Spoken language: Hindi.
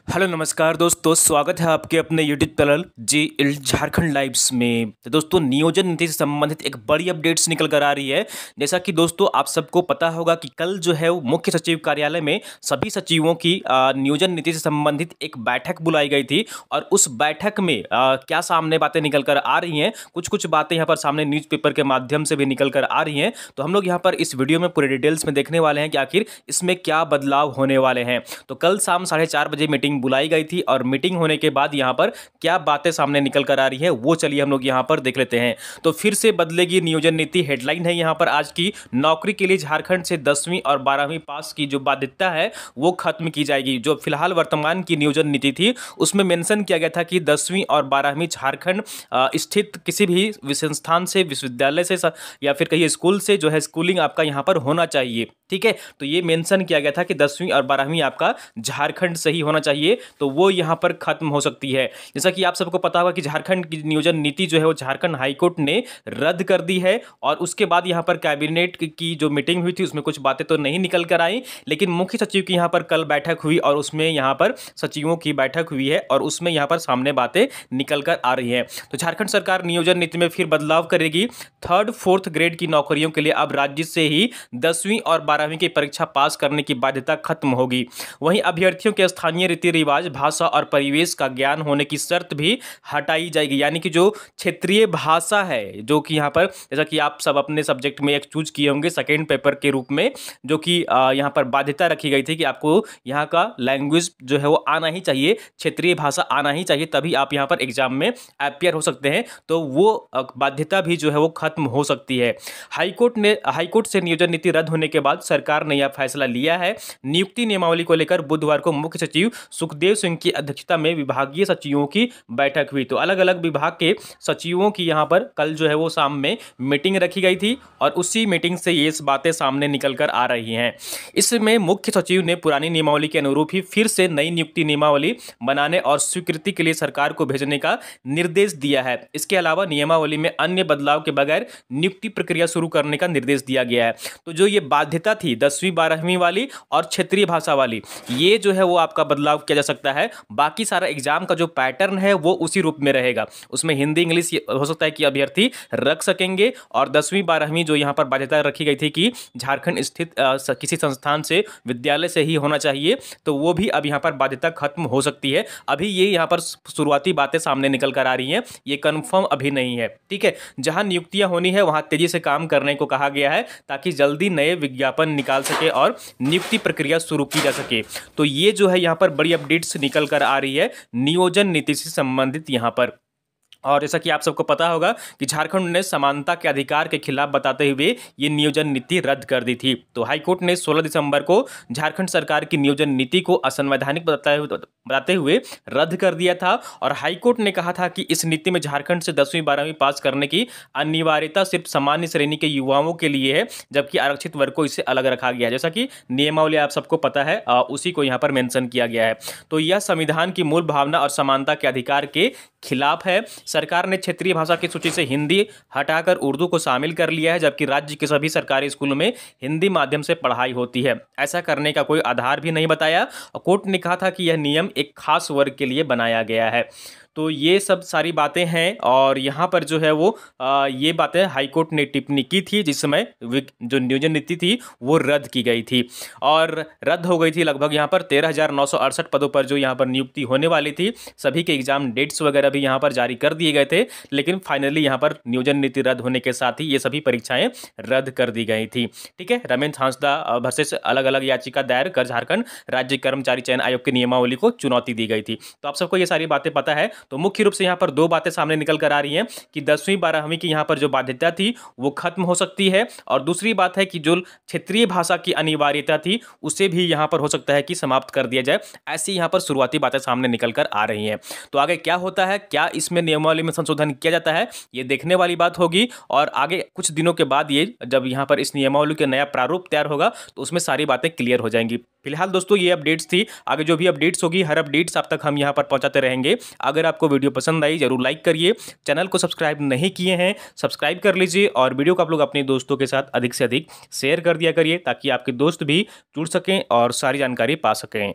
हेलो नमस्कार दोस्तों, स्वागत है आपके अपने यूट्यूब चैनल जी झारखंड लाइव्स में। तो दोस्तों, नियोजन नीति से संबंधित एक बड़ी अपडेट्स निकल कर आ रही है। जैसा कि दोस्तों आप सबको पता होगा कि कल जो है वो मुख्य सचिव कार्यालय में सभी सचिवों की नियोजन नीति से संबंधित एक बैठक बुलाई गई थी। और उस बैठक में क्या सामने बातें निकल कर आ रही हैं, कुछ कुछ बातें यहाँ पर सामने न्यूज़पेपर के माध्यम से भी निकल कर आ रही हैं। तो हम लोग यहाँ पर इस वीडियो में पूरे डिटेल्स में देखने वाले हैं कि आखिर इसमें क्या बदलाव होने वाले हैं। तो कल शाम 4:30 बजे मीटिंग बुलाई गई थी और मीटिंग होने के बाद यहां पर क्या बातें सामने निकल कर आ रही है वो चलिए हम लोग यहां पर देख लेते हैं। तो फिर से बदलेगी नियोजन नीति, हेडलाइन है यहां पर आज की। नौकरी के लिए झारखंड से 10वीं और 12वीं पास की जो बाध्यता है वो खत्म की जाएगी। जो फिलहाल वर्तमान की नियोजन नीति थी उसमें मेंशन किया गया था कि 10वीं और 12वीं झारखंड स्थित किसी भी संस्थान से, विश्वविद्यालय से या फिर कहीं स्कूल से जो है स्कूलिंग आपका यहां पर होना चाहिए। ठीक है, तो ये मेंशन किया गया था कि 10वीं और 12वीं आपका झारखंड से ही होना चाहिए। तो वो यहां पर खत्म हो सकती है। जैसा कि आप सबको पता होगा कि झारखंड की नियोजन नीति जो है वो झारखंड हाईकोर्ट ने रद्द कर दी है। और उसके बाद यहां पर कैबिनेट की जो मीटिंग हुई थी उसमें कुछ बातें तो नहीं निकल कर आई, लेकिन मुख्य सचिव की यहां पर कल बैठक हुई और उसमें यहां पर सचिवों की बैठक हुई है और उसमें यहां पर सामने बातें निकल कर आ रही हैं। तो झारखंड सरकार नियोजन नीति में फिर बदलाव करेगी। 3rd 4th ग्रेड की नौकरियों के लिए अब राज्य से ही 10वीं और 12वीं की परीक्षा पास करने की बाध्यता खत्म होगी। वहीं अभ्यर्थियों के स्थानीय रीति रिवाज, भाषा और परिवेश का ज्ञान होने की शर्त भी हटाई जाएगी। यानी कि जो क्षेत्रीय भाषा है, जो कि यहाँ पर जैसा कि आप सब अपने सब्जेक्ट में एक चूज किए होंगे सेकेंड पेपर के रूप में, जो कि यहाँ पर बाध्यता रखी गई थी कि आपको यहाँ का लैंग्वेज जो है वो आना ही चाहिए, क्षेत्रीय भाषा आना ही चाहिए, तभी आप यहाँ पर एग्जाम में अपियर हो सकते हैं। तो वो बाध्यता भी जो है वो खत्म हो सकती है। हाईकोर्ट से नियोजन नीति रद्द होने के बाद सरकार ने यह फैसला लिया है। नियुक्ति नियमावली को लेकर बुधवार को मुख्य सचिव सुखदेव सिंह की अध्यक्षता में विभागीय सचिवों की बैठक हुई। तो अलग अलग विभाग के सचिवों की यहां पर कल जो है वो शाम में मीटिंग रखी गई थी और उसी मीटिंग से ये बातें सामने निकल कर आ रही हैं। इसमें मुख्य सचिव ने पुरानी नियमावली के अनुरूप ही फिर से नई नियुक्ति नियमावली बनाने और स्वीकृति के लिए सरकार को भेजने का निर्देश दिया है। इसके अलावा नियमावली में अन्य बदलाव के बगैर नियुक्ति प्रक्रिया शुरू करने का निर्देश दिया गया है। तो जो ये बाध्यता थी 10वीं 12वीं वाली और क्षेत्रीय भाषा वाली, ये जो है वो आपका बदलाव किया जा सकता है। बाकी सारा एग्जाम का जो पैटर्न है वो उसी रूप में रहेगा। उसमें हिंदी इंग्लिश हो सकता है कि अभ्यर्थी रख सकेंगे और 10वीं 12वीं जो यहाँ पर बाध्यता रखी गई थी कि झारखंड स्थित किसी संस्थान से, विद्यालय से ही होना चाहिए, तो वो भी अब यहाँ पर बाध्यता खत्म हो सकती है। अभी ये यहाँ पर शुरुआती बातें सामने निकल कर आ रही हैं, ये कन्फर्म अभी नहीं है। ठीक है, जहाँ नियुक्तियाँ होनी है वहाँ तेजी से काम करने को कहा गया है ताकि जल्दी नए विज्ञापन निकाल सके और नियुक्ति प्रक्रिया शुरू की जा सके। तो ये जो है यहाँ पर बड़ी अपडेट्स निकल कर आ रही है नियोजन नीति से संबंधित यहाँ पर। और जैसा कि आप सबको पता होगा कि झारखंड ने समानता के अधिकार के खिलाफ बताते हुए ये नियोजन नीति रद्द कर दी थी। तो हाईकोर्ट ने 16 दिसंबर को झारखंड सरकार की नियोजन नीति को असंवैधानिक बताते हुए रद्द कर दिया था। और हाईकोर्ट ने कहा था कि इस नीति में झारखंड से 10वीं 12वीं पास करने की अनिवार्यता सिर्फ सामान्य श्रेणी के युवाओं के लिए है, जबकि आरक्षित वर्ग को इससे अलग रखा गया है। जैसा कि नियमावली आप सबको पता है, उसी को यहाँ पर मेंशन किया गया है। तो यह संविधान की मूल भावना और समानता के अधिकार के खिलाफ है। सरकार ने क्षेत्रीय भाषा की सूची से हिंदी हटाकर उर्दू को शामिल कर लिया है, जबकि राज्य के सभी सरकारी स्कूलों में हिंदी माध्यम से पढ़ाई होती है। ऐसा करने का कोई आधार भी नहीं बताया। कोर्ट ने कहा था कि यह नियम एक खास वर्ग के लिए बनाया गया है। तो ये सब सारी बातें हैं और यहाँ पर जो है वो ये बातें हाईकोर्ट ने टिप्पणी की थी जिस समय जो नियोजन नीति थी वो रद्द की गई थी। और रद्द हो गई थी लगभग यहाँ पर 13,968 पदों पर जो यहाँ पर नियुक्ति होने वाली थी। सभी के एग्जाम डेट्स वगैरह भी यहाँ पर जारी कर दिए गए थे, लेकिन फाइनली यहाँ पर नियोजन नीति रद्द होने के साथ ही ये सभी परीक्षाएं रद्द कर दी गई थी। ठीक है, रमेश हांसदा वर्सेस अलग अलग याचिका दायर कर झारखंड राज्य कर्मचारी चयन आयोग की नियमावली को चुनौती दी गई थी। तो आप सबको ये सारी बातें पता है। तो मुख्य रूप से यहाँ पर दो बातें सामने निकल कर आ रही हैं कि 10वीं 12वीं की यहाँ पर जो बाध्यता थी वो खत्म हो सकती है, और दूसरी बात है कि जो क्षेत्रीय भाषा की अनिवार्यता थी उसे भी यहाँ पर हो सकता है कि समाप्त कर दिया जाए। ऐसी यहाँ पर शुरुआती बातें सामने निकल कर आ रही हैं। तो आगे क्या होता है, क्या इसमें नियमावली में संशोधन किया जाता है, ये देखने वाली बात होगी। और आगे कुछ दिनों के बाद ये जब यहाँ पर इस नियमावली का नया प्रारूप तैयार होगा तो उसमें सारी बातें क्लियर हो जाएंगी। फिलहाल दोस्तों ये अपडेट्स थी, आगे जो भी अपडेट्स होगी हर अपडेट्स आप तक हम यहाँ पर पहुँचाते रहेंगे। अगर आपको वीडियो पसंद आई जरूर लाइक करिए, चैनल को सब्सक्राइब नहीं किए हैं सब्सक्राइब कर लीजिए और वीडियो को आप लोग अपने दोस्तों के साथ अधिक से अधिक शेयर कर दिया करिए ताकि आपके दोस्त भी जुड़ सकें और सारी जानकारी पा सकें।